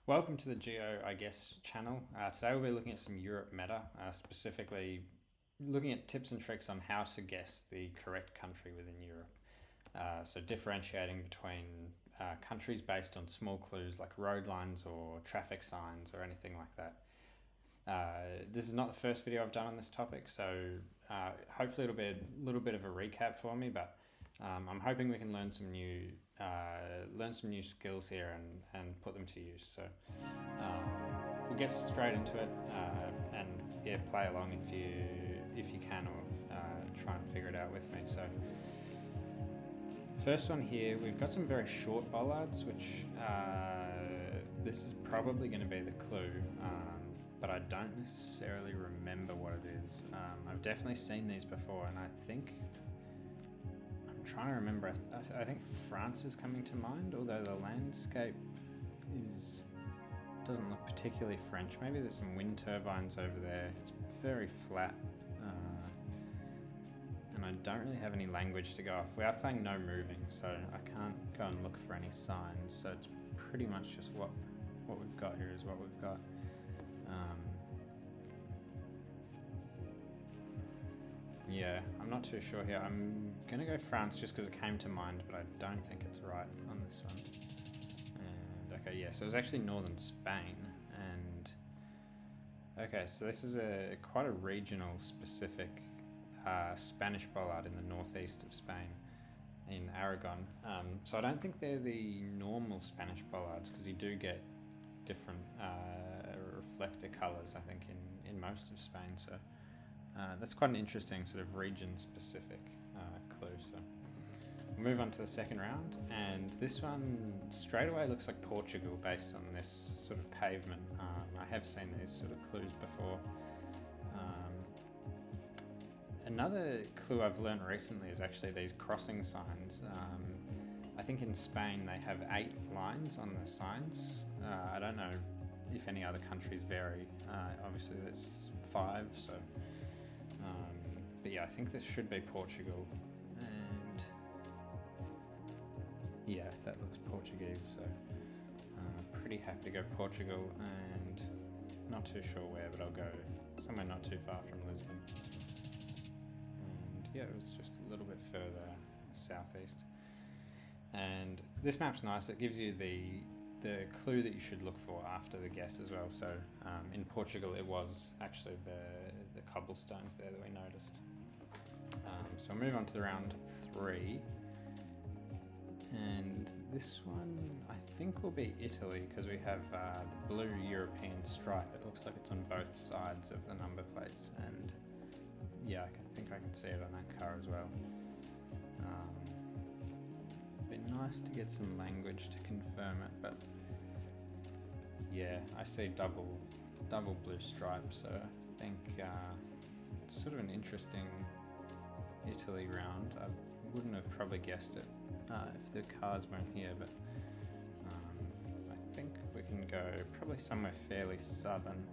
Welcome to the GeoGuessr channel. Today we'll be looking at some Europe meta, specifically looking at tips and tricks on how to guess the correct country within Europe. So differentiating between countries based on small clues like road lines or traffic signs or anything like that. This is not the first video I've done on this topic, so hopefully it'll be a little bit of a recap for me, but I'm hoping we can learn some new skills here and put them to use. So we'll get straight into it, and yeah, play along if you can, or try and figure it out with me. So first one here, we've got some very short bollards, which this is probably going to be the clue. But I don't necessarily remember what it is. I've definitely seen these before, and I think I'm trying to remember. I think France is coming to mind, although the landscape doesn't look particularly French. Maybe there's some wind turbines over there. It's very flat, and I don't really have any language to go off. We are playing no moving, so I can't go and look for any signs. So it's pretty much just what we've got here is what we've got. Yeah, I'm not too sure here. I'm gonna go France just because it came to mind, but I don't think it's right on this one. And okay, yeah, so it was actually northern Spain, and okay, so this is quite a regional specific Spanish bollard in the northeast of Spain, in Aragon. So I don't think they're the normal Spanish bollards, because you do get different reflector colors, I think, in most of Spain. So that's quite an interesting sort of region-specific clue. So we'll move on to the second round, and this one straight away looks like Portugal based on this sort of pavement. I have seen these sort of clues before. Another clue I've learned recently is actually these crossing signs. I think in Spain they have 8 lines on the signs. I don't know if any other countries vary. Obviously there's 5, so but yeah, I think this should be Portugal, and yeah, that looks Portuguese, so pretty happy to go Portugal, and not too sure where, but I'll go somewhere not too far from Lisbon. And yeah, it was just a little bit further southeast. And this map's nice. It gives you the clue that you should look for after the guess as well. So in Portugal, it was actually the cobblestones there that we noticed. So we'll move on to the round 3. And this one, I think, will be Italy, because we have the blue European stripe. It looks like it's on both sides of the number plates. And yeah, I think I can see it on that car as well. Be nice to get some language to confirm it, but yeah, I see double blue stripes, so I think it's sort of an interesting Italy round. I wouldn't have probably guessed it if the cars weren't here, but I think we can go probably somewhere fairly southern.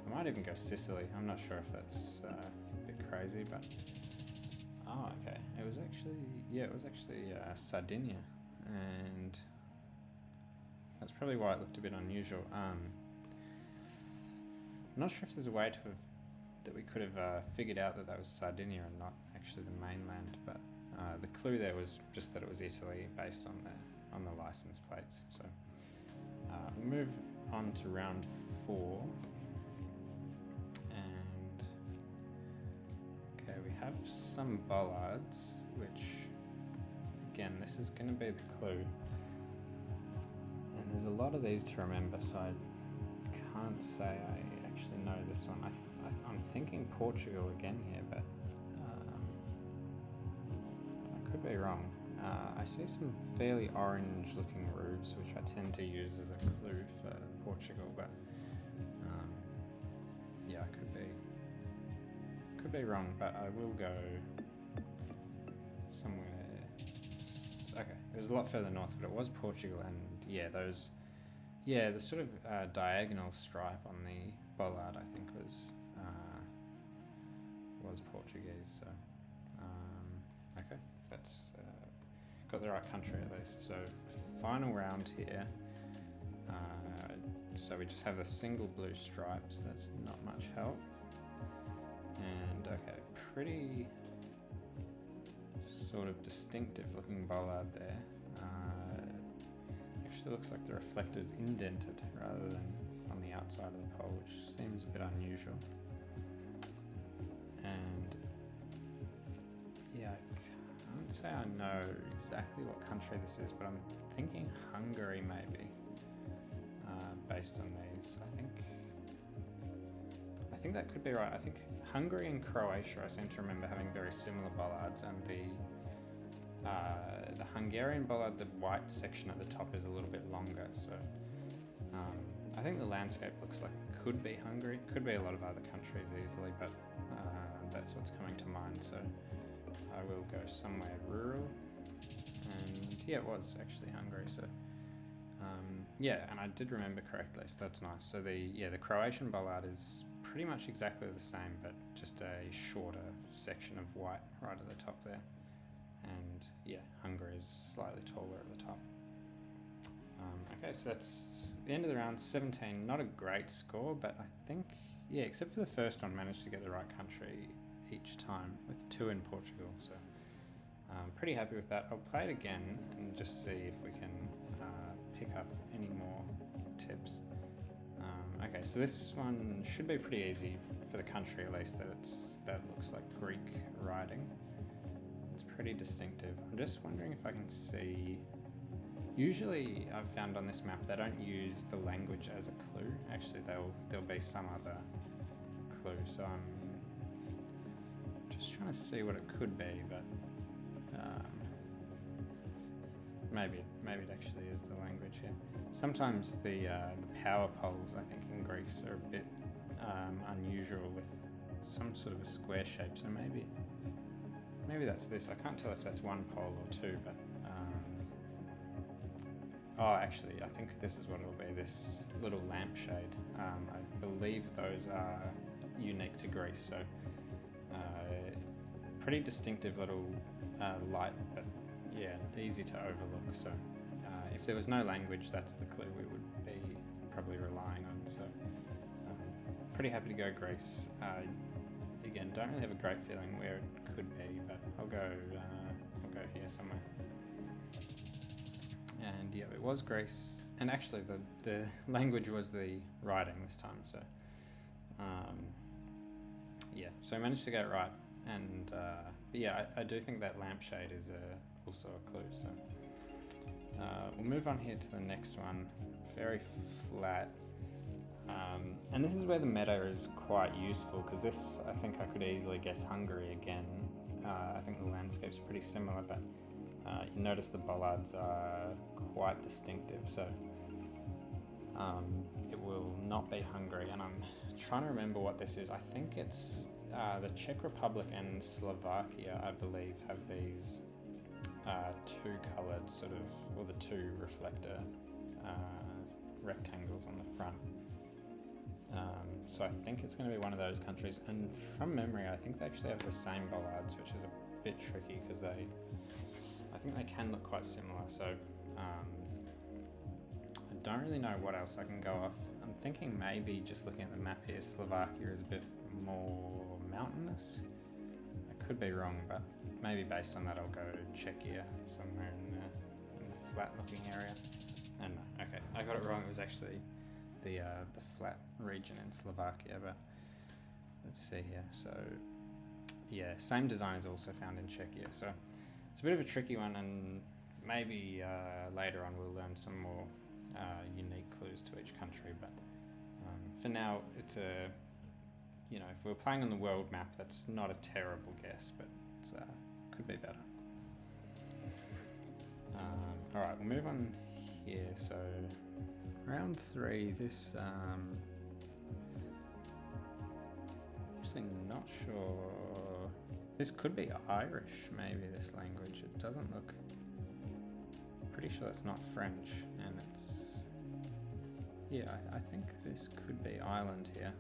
I might even go Sicily. I'm not sure if that's a bit crazy, but oh, okay. It was actually Sardinia, and that's probably why it looked a bit unusual. I'm not sure if there's a way that we could have figured out that was Sardinia and not actually the mainland, but the clue there was just that it was Italy based on the license plates. So we'll move on to round 4. Okay, we have some bollards, which, again, this is going to be the clue. And there's a lot of these to remember, so I can't say I actually know this one. I'm thinking Portugal again here, but I could be wrong. I see some fairly orange-looking roofs, which I tend to use as a clue for Portugal, but yeah, I could be wrong, but I will go somewhere. Okay, it was a lot further north, but it was Portugal, and yeah, the sort of diagonal stripe on the bollard, I think, was Portuguese. So okay, that's got the right country at least. So final round here. So we just have the single blue stripe, so that's not much help. And okay, pretty sort of distinctive looking bollard there. Actually looks like the reflector is indented rather than on the outside of the pole, which seems a bit unusual. And yeah, I can't say I know exactly what country this is, but I'm thinking Hungary maybe, based on these. I think that could be right. I think Hungary and Croatia, I seem to remember having very similar bollards, and the Hungarian bollard, the white section at the top is a little bit longer, so I think the landscape looks like it could be Hungary, could be a lot of other countries easily, but that's what's coming to mind, so I will go somewhere rural, and yeah, it was actually Hungary, so yeah, and I did remember correctly, so that's nice. So the Croatian bollard is pretty much exactly the same, but just a shorter section of white right at the top there. And yeah, Hungary is slightly taller at the top. Okay, so that's the end of the round, 17. Not a great score, but I think, yeah, except for the first one, managed to get the right country each time, with 2 in Portugal. So I'm pretty happy with that. I'll play it again and just see if we can pick up any more tips. Okay, so this one should be pretty easy for the country, at least, that looks like Greek writing. It's pretty distinctive. I'm just wondering if I can see. Usually I've found on this map they don't use the language as a clue. Actually, there'll be some other clue. So I'm just trying to see what it could be, but maybe it actually is the language here. Sometimes the power poles, I think, in Greece are a bit unusual with some sort of a square shape. So maybe that's this. I can't tell if that's one pole or 2, but oh, actually, I think this is what it'll be. This little lampshade. I believe those are unique to Greece. So pretty distinctive little light, but yeah, easy to overlook. So if there was no language, that's the clue we would be probably relying on. So pretty happy to go Greece. Again, don't really have a great feeling where it could be, but I'll go here somewhere. And yeah, it was Greece, and actually the language was the writing this time. So yeah, so I managed to get it right, and but yeah, I do think that lampshade is also a clue. So we'll move on here to the next one. Very flat. And this is where the meta is quite useful, because this, I think I could easily guess Hungary again. I think the landscape's pretty similar, but you notice the bollards are quite distinctive, so it will not be Hungary. And I'm trying to remember what this is. I think it's the Czech Republic and Slovakia, I believe, have these 2-coloured sort of, or the 2 reflector rectangles on the front. So I think it's going to be one of those countries, and from memory I think they actually have the same bollards, which is a bit tricky because I think they can look quite similar. So I don't really know what else I can go off. I'm thinking maybe, just looking at the map here, Slovakia is a bit more mountainous. I could be wrong, but maybe based on that I'll go Czechia, somewhere in the flat looking area. And no, okay, I got it wrong. It was actually the flat region in Slovakia, but let's see here. So yeah, same design is also found in Czechia. So it's a bit of a tricky one, and maybe later on we'll learn some more unique clues to each country. But for now, it's if we're playing on the world map, that's not a terrible guess, but it could be better. All right, we'll move on here. So round 3, this actually not sure. This could be Irish, maybe, this language. It doesn't look, pretty sure that's not French, and it's, yeah, I think this could be Ireland here.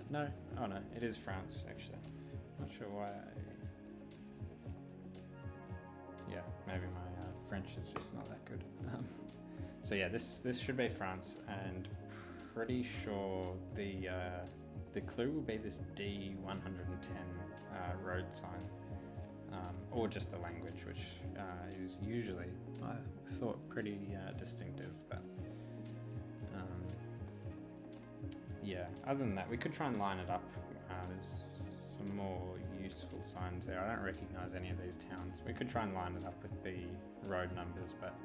No, oh no, it is France, actually. Not sure why yeah, maybe my French is just not that good. So yeah, this should be France, and pretty sure the clue will be this D110 road sign, or just the language, which is usually, I thought, pretty distinctive. But yeah, other than that, we could try and line it up. There's some more useful signs there. I don't recognise any of these towns. We could try and line it up with the road numbers, but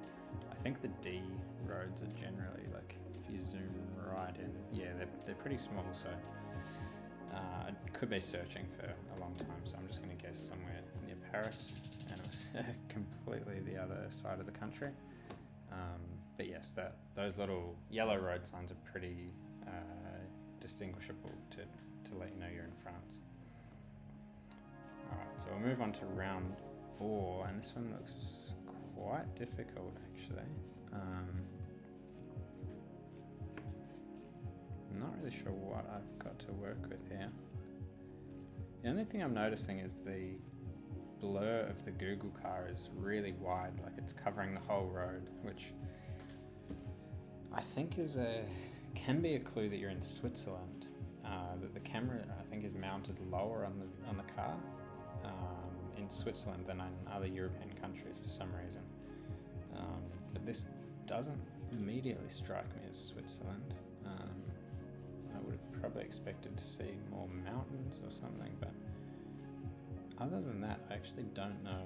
I think the D roads are generally, like, if you zoom right in, yeah, they're pretty small, so I could be searching for a long time, so I'm just going to guess somewhere near Paris, and it was completely the other side of the country. But yes, those little yellow road signs are pretty distinguishable to let you know you're in France. Alright, so we'll move on to round 4, and this one looks quite difficult actually. I'm not really sure what I've got to work with here. The only thing I'm noticing is the blur of the Google car is really wide, like it's covering the whole road, which I think can be a clue that you're in Switzerland. That the camera, I think, is mounted lower on the car in Switzerland than in other European countries for some reason. But this doesn't immediately strike me as Switzerland. I would have probably expected to see more mountains or something, but other than that, I actually don't know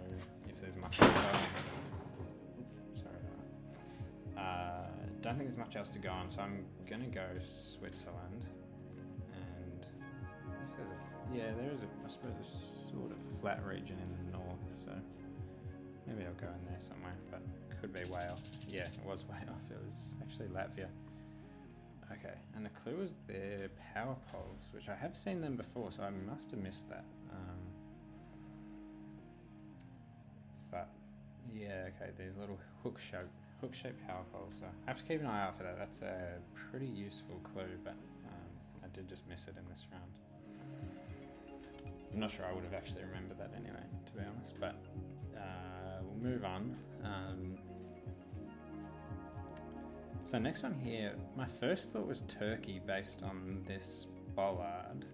if there's much else to go on. Sorry about that. Don't think there's much else to go on, so I'm gonna go Switzerland. And if there's there is I suppose a sort of flat region in the north, so maybe I'll go in there somewhere, but could be way off. Yeah, it was way off. It was actually Latvia. Okay, and the clue is their power poles, which I have seen them before, so I must have missed that. But yeah, okay, these little hook-shaped power poles. So I have to keep an eye out for that. That's a pretty useful clue, but I did just miss it in this round. I'm not sure I would have actually remembered that anyway, to be honest, but we'll move on. So next one here, my first thought was Turkey based on this bollard,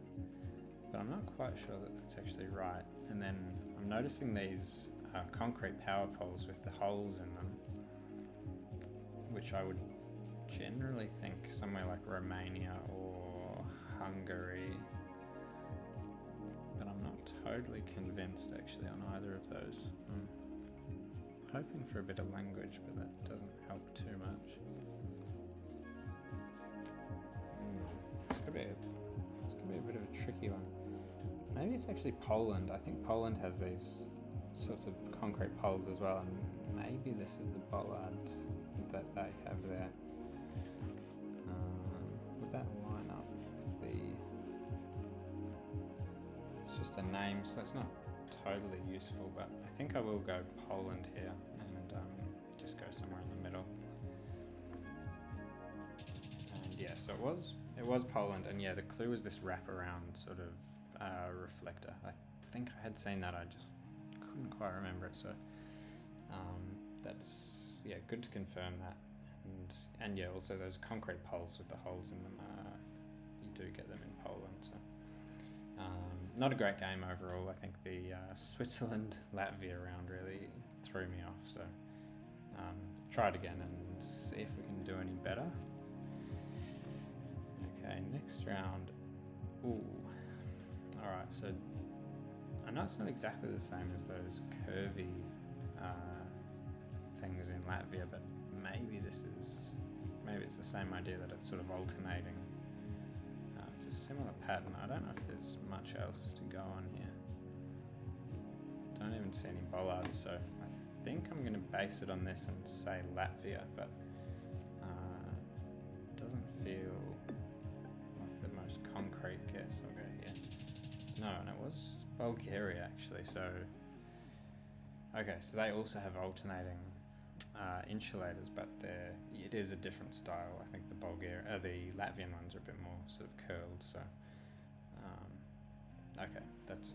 but I'm not quite sure that that's actually right. And then I'm noticing these concrete power poles with the holes in them, which I would generally think somewhere like Romania or Hungary, but I'm not totally convinced actually on either of those. I'm hoping for a bit of language, but that doesn't help too much. This could be a bit of a tricky one. Maybe it's actually Poland. I think Poland has these sorts of concrete poles as well, and maybe this is the bollards that they have there. Would that line up with the... It's just a name, so it's not totally useful, but I think I will go Poland here and just go somewhere in the middle. And yeah, so it was Poland, and yeah, the clue was this wraparound sort of reflector. I think I had seen that, I just couldn't quite remember it, so that's, yeah, good to confirm that. And yeah, also those concrete poles with the holes in them, you do get them in Poland, so not a great game overall. I think the Switzerland-Latvia round really threw me off, so try it again and see if we can do any better. Okay, next round. Ooh. Alright, so I know it's not exactly the same as those curvy things in Latvia, but maybe it's the same idea, that it's sort of alternating. It's a similar pattern. I don't know if there's much else to go on here. Don't even see any bollards, so I think I'm going to base it on this and say Latvia, but it doesn't feel like the most concrete guess. I'll go here. No, and it was Bulgaria actually, so okay, so they also have alternating insulators, but it is a different style. I think the Latvian ones are a bit more sort of curled, so okay, that's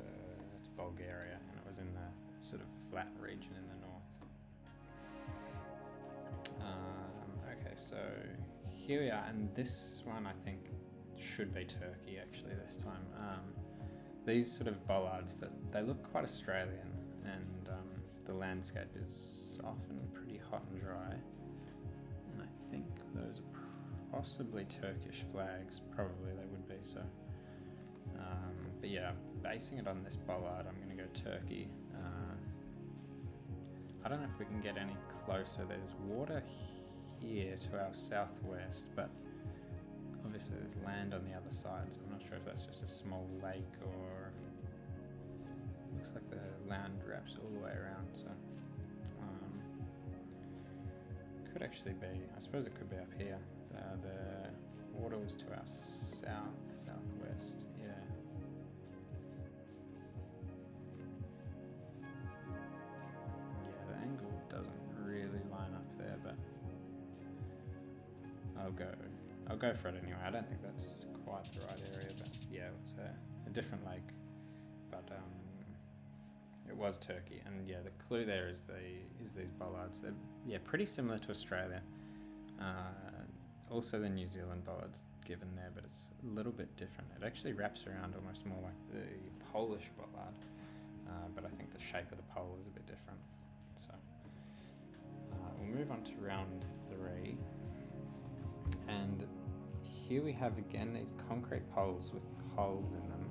Bulgaria, and it was in the sort of flat region in the north. Okay, so here we are, and this one I think should be Turkey actually this time. These sort of bollards, that they look quite Australian, and the landscape is often pretty hot and dry, and I think those are possibly Turkish flags. Probably they would be. So but yeah, basing it on this bollard, I'm going to go Turkey. I don't know if we can get any closer. There's water here to our southwest, but obviously there's land on the other side, so I'm not sure if that's just a small lake or looks like the land wraps all the way around. So could actually be, I suppose it could be up here. The water was to our southwest. Yeah. Doesn't really line up there, but I'll go for it anyway. I don't think that's quite the right area, but yeah, it was a different lake, but it was Turkey. And yeah, the clue there is these bollards. They're pretty similar to Australia. Also the New Zealand bollards given there, but it's a little bit different. It actually wraps around almost more like the Polish bollard, but I think the shape of the pole is a bit different. So we'll move on to round 3, and here we have again these concrete poles with holes in them,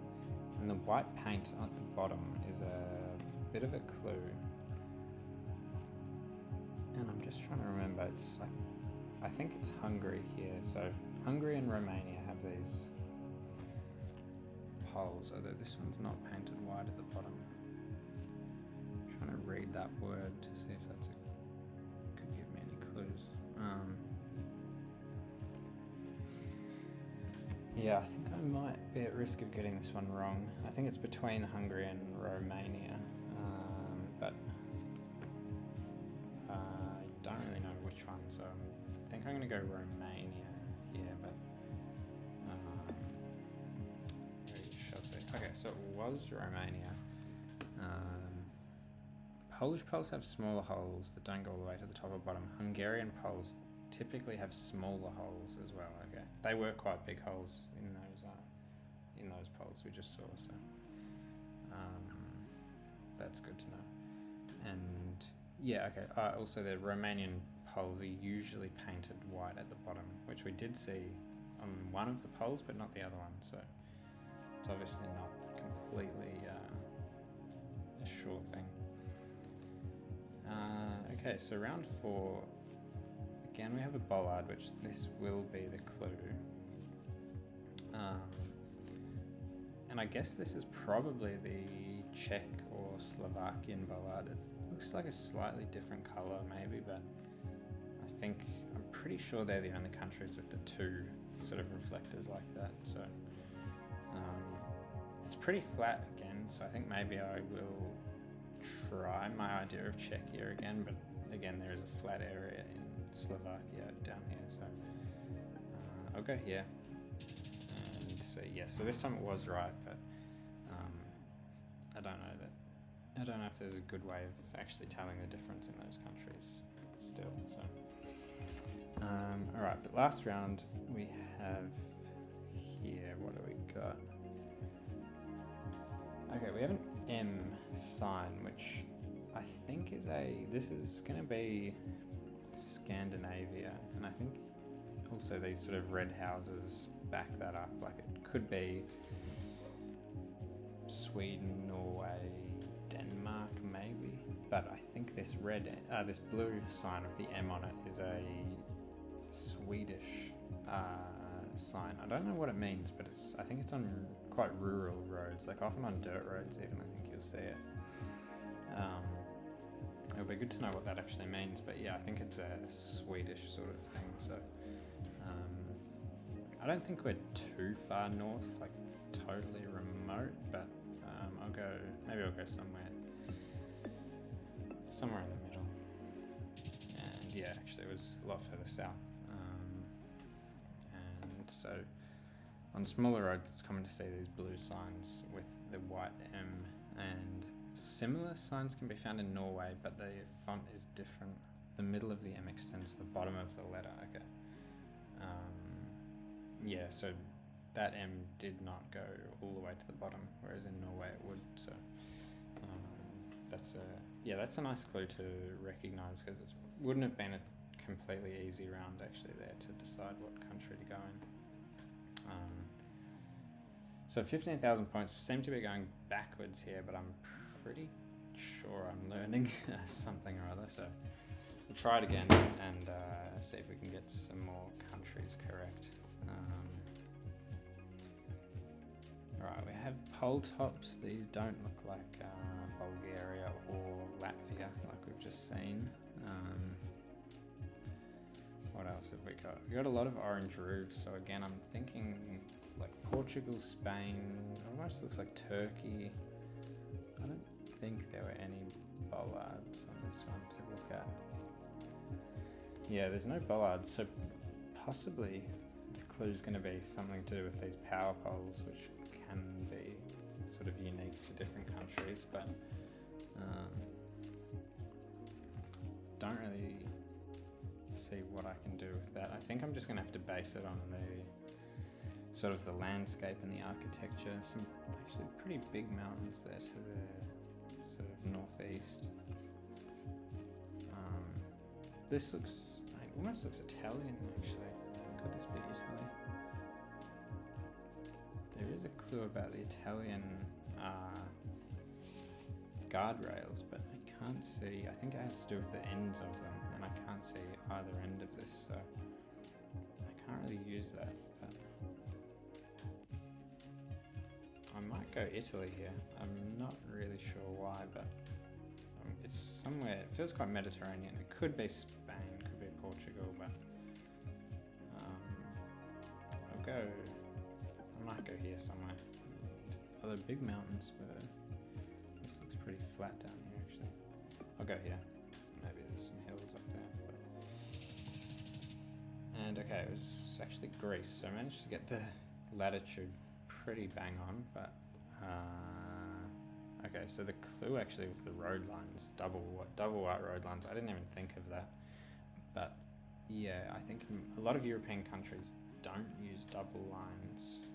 and the white paint at the bottom is a bit of a clue. And I'm just trying to remember, I think it's Hungary here. So Hungary and Romania have these poles, although this one's not painted white at the bottom. I'm trying to read that word to see if that's could give me any clues. Yeah, I think I might be at risk of getting this one wrong. I think it's between Hungary and Romania, but I don't really know which one, so I think I'm going to go Romania here, but we shall see. Okay, so it was Romania. Polish poles have smaller holes that don't go all the way to the top or bottom. Hungarian poles typically have smaller holes as well. Okay, they were quite big holes in those poles we just saw, so that's good to know. And yeah, okay. Also, the Romanian poles are usually painted white at the bottom, which we did see on one of the poles, but not the other one. So it's obviously not completely a sure thing. Okay, so round 4. Again, we have a bollard, which this will be the clue. And I guess this is probably the Czech or Slovakian bollard. It looks like a slightly different color, maybe, but I'm pretty sure they're the only countries with the 2 sort of reflectors like that. So it's pretty flat again, so I think maybe I will try my idea of Czechia again, but again, there is a flat area in Slovakia down here, so I'll go here and see. Yes, so this time it was right, but I don't know if there's a good way of actually telling the difference in those countries still. So all right, but last round we have here, what do we got? Okay, we have an M sign, which I think this is going to be Scandinavia, and I think also these sort of red houses back that up. Like, it could be Sweden, Norway, Denmark maybe, but I think this blue sign with the M on it is a Swedish sign. I don't know what it means, but I think it's on quite rural roads, like often on dirt roads even. I think you'll see it. It'll be good to know what that actually means, but yeah, I think it's a Swedish sort of thing. So I don't think we're too far north, like totally remote, but maybe I'll go somewhere in the middle. And yeah, actually it was a lot further south. And so on smaller roads, it's common to see these blue signs with the white M, and similar signs can be found in Norway, but the font is different. the middle of the M extends to the bottom of the letter. Okay. Yeah, so that M did not go all the way to the bottom, whereas in Norway it would. So that's a nice clue to recognise, because it wouldn't have been a completely easy round actually there to decide what country to go in. So 15,000 points seem to be going backwards here, but I'm pretty sure I'm learning something or other. So we'll try it again and see if we can get some more countries correct. Right, we have pole tops. These don't look like Bulgaria or Latvia, like we've just seen. What else have we got? We got a lot of orange roofs, so again, I'm thinking like Portugal, Spain, almost looks like Turkey. I don't think there were any bollards on this one to look at. Yeah, there's no bollards, so possibly the clue's going to be something to do with these power poles, which can be sort of unique to different countries, but don't really see what I can do with that. I think I'm just going to have to base it on the sort of the landscape and the architecture. Some actually pretty big mountains there to the sort of northeast. This looks, it almost looks Italian actually. Could this be Italy? There is a clue about the Italian guardrails, but I can't see. I think it has to do with the ends of them, and I can't see either end of this, so I can't really use that. But I might go Italy here. I'm not really sure why, but it's somewhere. It feels quite Mediterranean. It could be Spain, could be Portugal, but I'll go. I might go here somewhere. Are there big mountains? This looks pretty flat down here, actually. I'll go here. Maybe there's some hills up there. But... And okay, it was actually Greece, so I managed to get the latitude pretty bang on, but okay, so the clue actually was the road lines, double white road lines. I didn't even think of that, but yeah, I think a lot of European countries don't use double lines.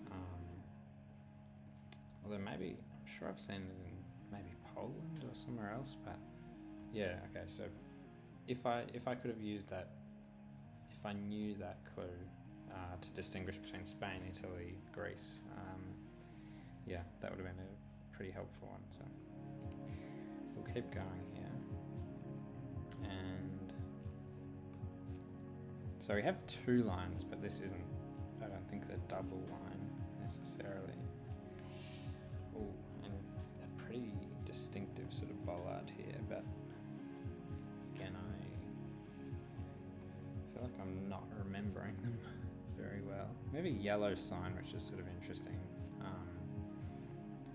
Although maybe, I'm sure I've seen it in maybe Poland or somewhere else, but yeah, okay, so if I could have used that, if I knew that clue to distinguish between Spain, Italy, Greece, yeah, that would have been a pretty helpful one. So we'll keep going here. And so we have two lines, but this isn't, I don't think, the double line necessarily. Oh, and a pretty distinctive sort of bollard here, but again, I feel like I'm not remembering them very well. We have a yellow sign, which is sort of interesting.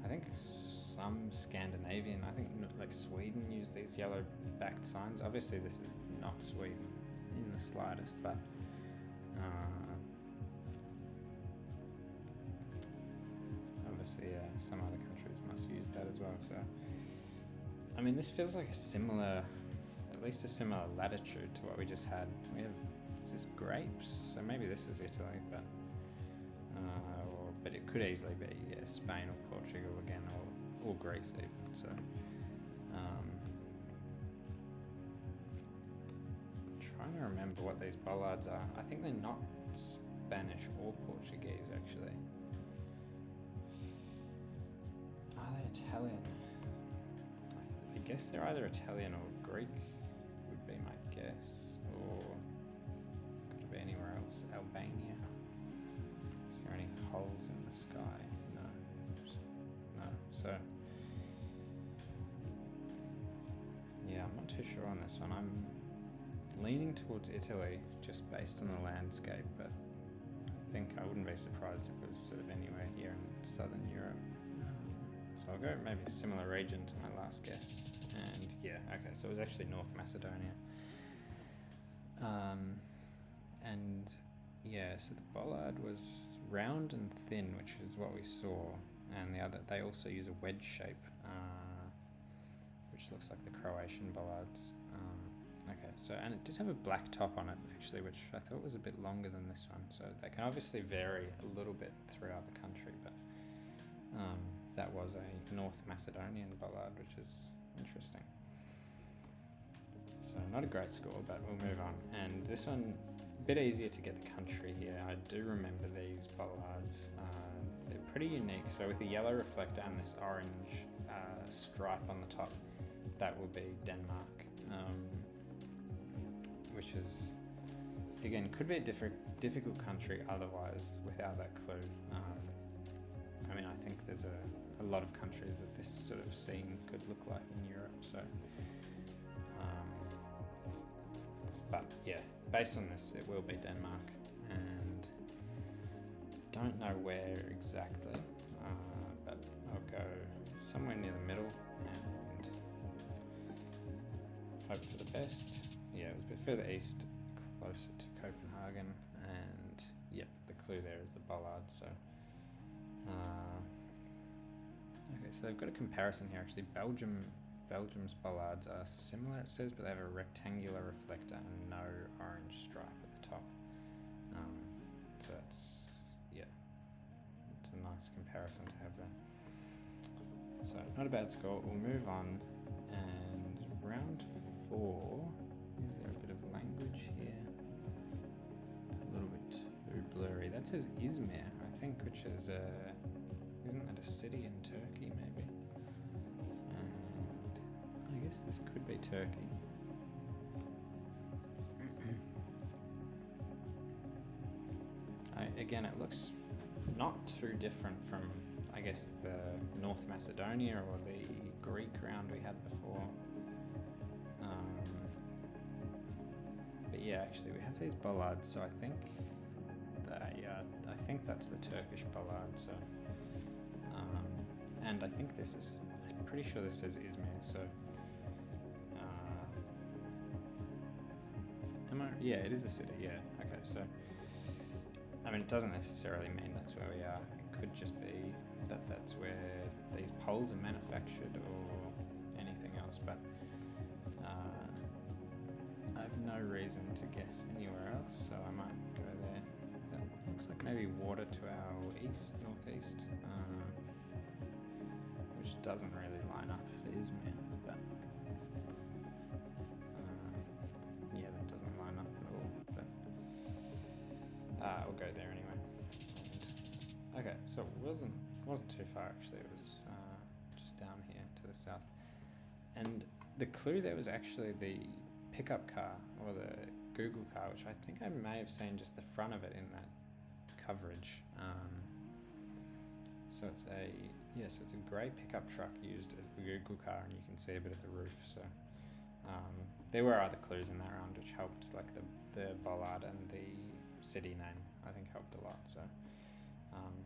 I think some Scandinavian, I think like Sweden, use these yellow backed signs. Obviously this is not Sweden in the slightest, but obviously some other countries must use that as well. So I mean, this feels like a similar, at least a similar latitude to what we just had. We have, is this grapes? So maybe this is Italy, but but it could easily be Spain or Portugal again, or Greece even. So trying to remember what these bollards are. I think they're not Spanish or Portuguese actually. Are they Italian? I guess they're either Italian or Greek would be my guess, or could it be anywhere else? Albania. Is there any holes in the sky? No. Oops. No. So yeah, I'm not too sure on this one. I'm leaning towards Italy just based on the landscape, but I think I wouldn't be surprised if it was sort of anywhere here in southern Europe. So I'll go maybe a similar region to my last guess. And yeah, okay, so it was actually North Macedonia. And yeah, so the bollard was round and thin, which is what we saw. And the other, they also use a wedge shape, which looks like the Croatian bollards. Okay, so, and it did have a black top on it actually, which I thought was a bit longer than this one. So they can obviously vary a little bit throughout the country, but that was a North Macedonian bollard, which is interesting. So not a great score, but we'll move on. And this one, a bit easier to get the country here. I do remember these bollards. They're pretty unique. So with the yellow reflector and this orange stripe on the top, that will be Denmark. Which is, again, could be a difficult country otherwise without that clue. I mean, I think there's a lot of countries that this sort of scene could look like in Europe, so but yeah, based on this it will be Denmark, and don't know where exactly, but I'll go somewhere near the middle and hope for the best. Yeah, it was a bit further east, closer to Copenhagen, and yeah, the clue there is the bollard. So okay, so they've got a comparison here actually. Belgium's bollards are similar, it says, but they have a rectangular reflector and no orange stripe at the top. So that's, yeah, it's a nice comparison to have there. So not a bad score. We'll move on, and round 4. Is there a bit of language here? It's a little bit too blurry. That says Izmir, I think, which is isn't that a city in Turkey maybe? And I guess this could be Turkey. Again, it looks not too different from, I guess, the North Macedonia or the Greek round we had before. But yeah, actually, we have these bollards, so I think that's the Turkish bollard. So, and I think I'm pretty sure this says Izmir. So, yeah, it is a city. Yeah. Okay. So, I mean, it doesn't necessarily mean that's where we are. It could just be that that's where these poles are manufactured or anything else. But I have no reason to guess anywhere else, so I might go there. That looks like maybe water to our northeast, which doesn't really line up for Izmir, but yeah, that doesn't line up at all. But I'll go there anyway. Okay, so it wasn't too far actually. It was just down here to the south, and the clue there was actually the pickup car or the Google car, which I think I may have seen just the front of it in that coverage. So it's a grey pickup truck used as the Google car, and you can see a bit of the roof. So there were other clues in that round which helped, like the bollard and the city name, I think helped a lot. So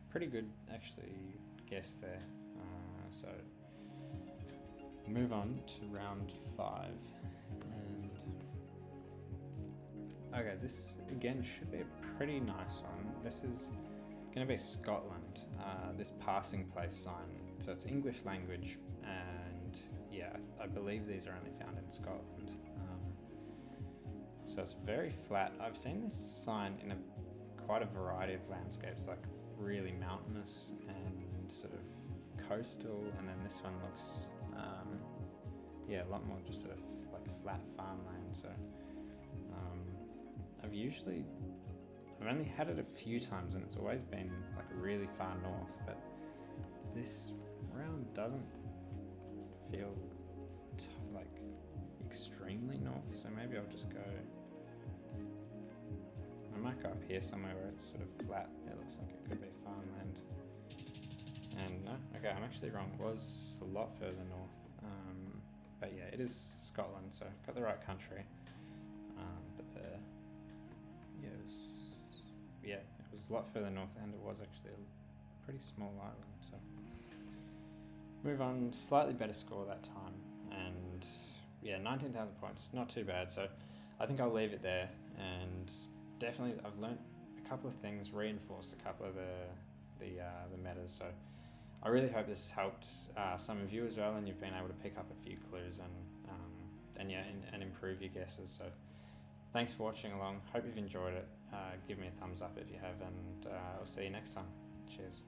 pretty good actually guess there. So move on to round 5. And okay, this again should be a pretty nice one. This is going to be Scotland, this passing place sign. So it's English language, and yeah, I believe these are only found in Scotland. So it's very flat. I've seen this sign in quite a variety of landscapes, like really mountainous and sort of coastal, and then this one looks yeah, a lot more just sort of like flat farmland. So I've only had it a few times, and it's always been like really far north, but this round doesn't feel like extremely north, so maybe I'll just go, I might go up here somewhere where it's sort of flat. It looks like it could be farmland. And no, okay, I'm actually wrong. It was a lot further north. But yeah, it is Scotland, so got the right country. But it was a lot further north, and it was actually a pretty small island. So move on, slightly better score that time, and yeah, 19,000 points, not too bad. So I think I'll leave it there, and definitely I've learnt a couple of things, reinforced a couple of the metas. So I really hope this has helped some of you as well, and you've been able to pick up a few clues, and yeah, and improve your guesses. So thanks for watching along. Hope you've enjoyed it. Give me a thumbs up if you have, and I'll see you next time. Cheers.